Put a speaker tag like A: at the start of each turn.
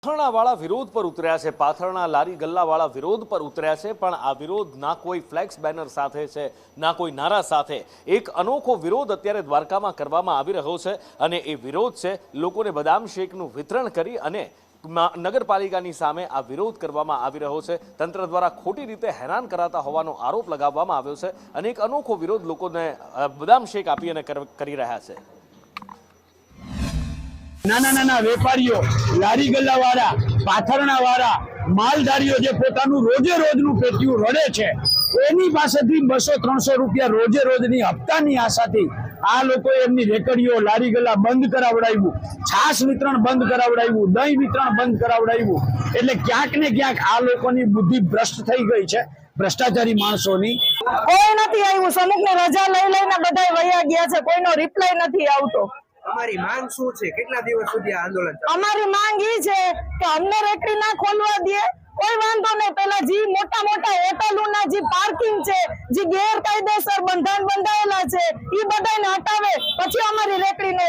A: પાથરણાવાળા વિરોધ પર ઉતર્યા છે। પાથરણા લારી ગલ્લાવાળા વિરોધ પર ઉતર્યા છે, પણ આ વિરોધ ના કોઈ ફ્લેક્સ બેનર સાથે છે, ના કોઈ નારા સાથે। એક અનોખો વિરોધ અત્યારે દ્વારકામાં કરવામાં આવી રહ્યો છે અને એ વિરોધ છે લોકોને બદામ શેકનું વિતરણ કરી અને નગરપાલિકાની સામે આ વિરોધ કરવામાં આવી રહ્યો છે। તંત્ર દ્વારા ખોટી રીતે હેરાન કરાતા હોવાનો આરોપ લગાવવામાં આવ્યો છે અને એક અનોખો વિરોધ લોકોને બદામ શેક આપી અને કરી રહ્યા છે।
B: નાના નાના વેપારીઓ, લારી ગલ્લાવાળા, પાથરણાવાળા, માલધારીઓ જે પોતાનું રોજે રોજનું પેટ્યું રડે છે, એની પાસેથી 200-300 રૂપિયા રોજે રોજની હપ્તાની આશાથી આ લોકોએ એમની રેકડીઓ, લારી ગલ્લા બંધ કરાવડાવ્યું, છાશ વિતરણ બંધ કરાવડાવ્યું, દહીં વિતરણ બંધ કરાવડાવ્યું। એટલે ક્યાંક ને ક્યાંક આ લોકોની બુદ્ધિ ભ્રષ્ટ થઈ ગઈ છે, ભ્રષ્ટાચારી માણસોની।
C: કોઈ નથી આવ્યું, સમુખને રજા લઈ લઈને બધા વયા ગયા છે, કોઈનો રિપ્લાય નથી આવતો।
D: અમારી માંગ શું છે? કેટલા દિવસ સુધી આ આંદોલન ચાલશે?
C: અમારી માંગ એ છે કે અમને રેકડી ના ખોલવા દે, કોઈ વાંધો નહીં। પેલા જે મોટા મોટા હોટલોના જે પાર્કિંગ છે, જે ગેરકાયદેસર બંધાયેલા છે, એ બધાને હટાવે, પછી અમારી રેકડી